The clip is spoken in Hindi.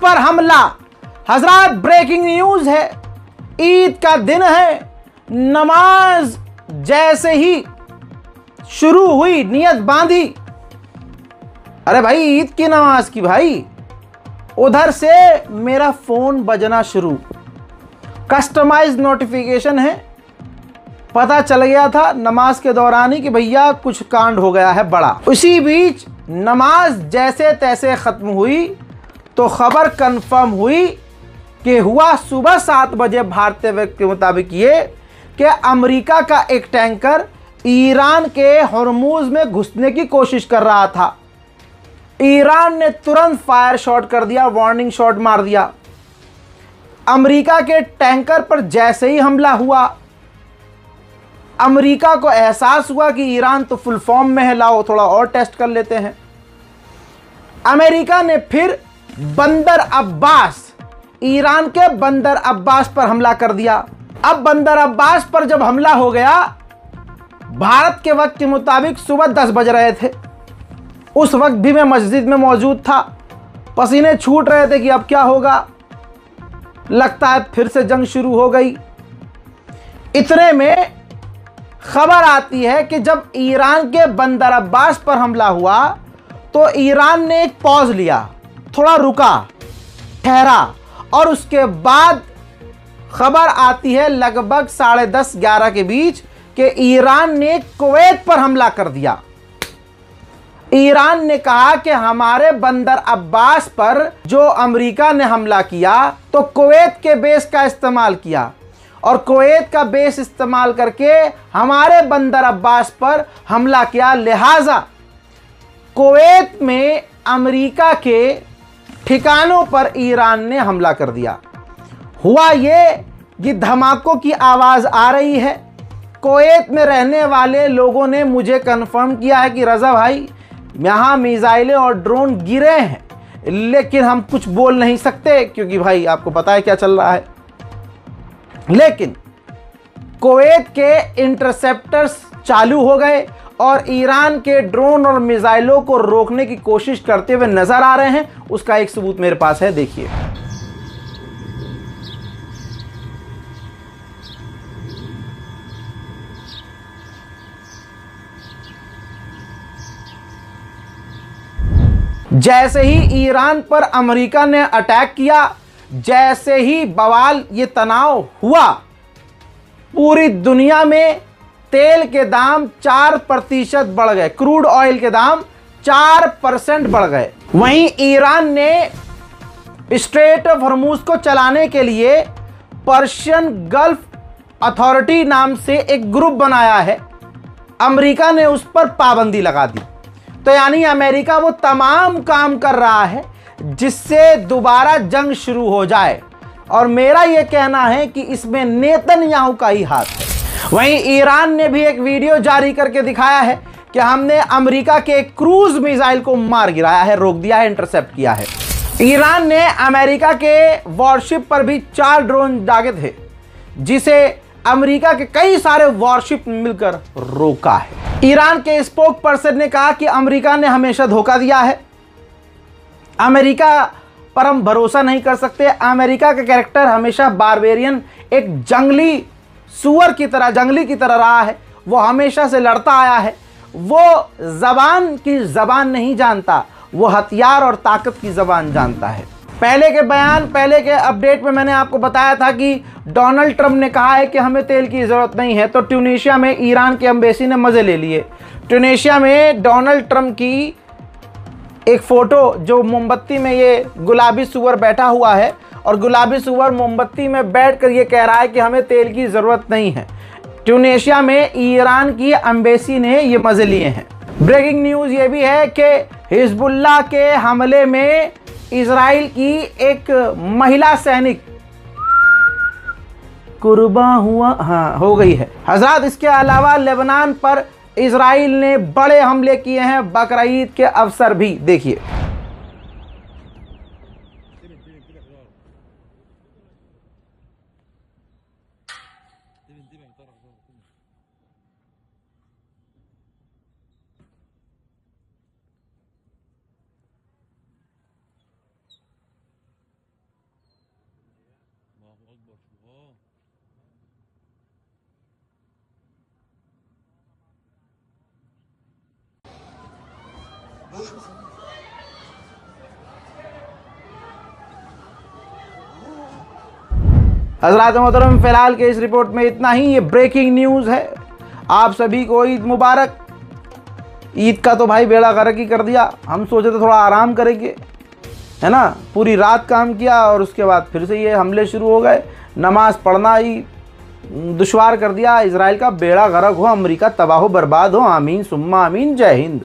पर हमला। हजरात, ब्रेकिंग न्यूज है, ईद का दिन है, नमाज जैसे ही शुरू हुई, नियत बांधी, अरे भाई ईद की नमाज की भाई, उधर से मेरा फोन बजना शुरू। कस्टमाइज नोटिफिकेशन है, पता चल गया था नमाज के दौरान ही कि भैया कुछ कांड हो गया है बड़ा। उसी बीच नमाज जैसे तैसे खत्म हुई तो खबर कंफर्म हुई कि हुआ सुबह 7 बजे भारतीय वक्त के मुताबिक ये कि अमेरिका का एक टैंकर ईरान के हॉर्मुज में घुसने की कोशिश कर रहा था। ईरान ने तुरंत फायर शॉट कर दिया, वार्निंग शॉट मार दिया। अमेरिका के टैंकर पर जैसे ही हमला हुआ, अमेरिका को एहसास हुआ कि ईरान तो फुल फॉर्म में है, लाओ थोड़ा और टेस्ट कर लेते हैं। अमेरिका ने फिर बंदर अब्बास, ईरान के बंदर अब्बास पर हमला कर दिया। अब बंदर अब्बास पर जब हमला हो गया, भारत के वक्त के मुताबिक सुबह 10 बज रहे थे। उस वक्त भी मैं मस्जिद में मौजूद था, पसीने छूट रहे थे कि अब क्या होगा, लगता है फिर से जंग शुरू हो गई। इतने में खबर आती है कि जब ईरान के बंदर अब्बास पर हमला हुआ तो ईरान ने एक पॉज लिया, थोड़ा रुका, ठहरा, और उसके बाद खबर आती है लगभग 10:30-11 के बीच कि ईरान ने कुवैत पर हमला कर दिया। ईरान ने कहा कि हमारे बंदर अब्बास पर जो अमेरिका ने हमला किया तो कुवैत के बेस का इस्तेमाल किया, और कुवैत का बेस इस्तेमाल करके हमारे बंदर अब्बास पर हमला किया, लिहाजा कुवैत में अमेरिका के ठिकानों पर ईरान ने हमला कर दिया। हुआ ये कि धमाकों की आवाज़ आ रही है। कुवैत में रहने वाले लोगों ने मुझे कन्फर्म किया है कि रज़ा भाई, यहाँ मिसाइलें और ड्रोन गिरे हैं, लेकिन हम कुछ बोल नहीं सकते क्योंकि भाई आपको पता है क्या चल रहा है। लेकिन कुवैत के इंटरसेप्टर्स चालू हो गए और ईरान के ड्रोन और मिसाइलों को रोकने की कोशिश करते हुए नजर आ रहे हैं। उसका एक सबूत मेरे पास है, देखिए। जैसे ही ईरान पर अमेरिका ने अटैक किया, जैसे ही बवाल, ये तनाव हुआ, पूरी दुनिया में तेल के दाम 4% बढ़ गए, क्रूड ऑयल के दाम 4% बढ़ गए। वहीं ईरान ने स्ट्रेट ऑफ हॉर्मुज को चलाने के लिए पर्शियन गल्फ अथॉरिटी नाम से एक ग्रुप बनाया है, अमेरिका ने उस पर पाबंदी लगा दी। तो यानी अमेरिका वो तमाम काम कर रहा है जिससे दोबारा जंग शुरू हो जाए, और मेरा यह कहना है कि इसमें नेतन्याहू का ही हाथ है। वहीं ईरान ने भी एक वीडियो जारी करके दिखाया है कि हमने अमेरिका के क्रूज मिसाइल को मार गिराया है, रोक दिया है, इंटरसेप्ट किया है। ईरान ने अमेरिका के वॉरशिप पर भी 4 ड्रोन दागे थे, जिसे अमेरिका के कई सारे वॉरशिप मिलकर रोका है। ईरान के स्पोक पर्सन ने कहा कि अमेरिका ने हमेशा धोखा दिया है, अमेरिका पर हम भरोसा नहीं कर सकते। अमेरिका का कैरेक्टर हमेशा बारबेरियन, एक जंगली सुअर की तरह, जंगली की तरह रहा है। वो हमेशा से लड़ता आया है, वो जबान की जबान नहीं जानता, वो हथियार और ताकत की जबान जानता है। पहले के बयान, पहले के अपडेट में मैंने आपको बताया था कि डोनाल्ड ट्रंप ने कहा है कि हमें तेल की ज़रूरत नहीं है, तो ट्यूनीशिया में ईरान के एम्बेसी ने मज़े ले लिए। ट्यूनीशिया में डोनाल्ड ट्रंप की एक फ़ोटो, जो मोमबत्ती में ये गुलाबी सुअर बैठा हुआ है, और गुलाबी सुअर मोमबत्ती में बैठकर ये कह रहा है कि हमें तेल की ज़रूरत नहीं है। ट्यूनीशिया में ईरान की एम्बेसी ने ये मज़े लिए हैं। ब्रेकिंग न्यूज़ ये भी है कि हिजबुल्लाह के हमले में इजराइल की एक महिला सैनिक कुर्बान हो गई है। हजरात, इसके अलावा लेबनान पर इजराइल ने बड़े हमले किए हैं बकरा ईद के अवसर भी, देखिए। हज़रात मोहतरम, फिलहाल के इस रिपोर्ट में इतना ही। ये ब्रेकिंग न्यूज़ है। आप सभी को ईद मुबारक। ईद का तो भाई बेड़ा गर्क ही कर दिया। हम सोचे तो थोड़ा आराम करेंगे, है ना। पूरी रात काम किया और उसके बाद फिर से ये हमले शुरू हो गए। नमाज पढ़ना ही दुश्वार कर दिया। इजराइल का बेड़ा गर्क हो, अमेरिका तबाह हो बर्बाद हो। आमीन सुम्मा आमीन। जय हिंद।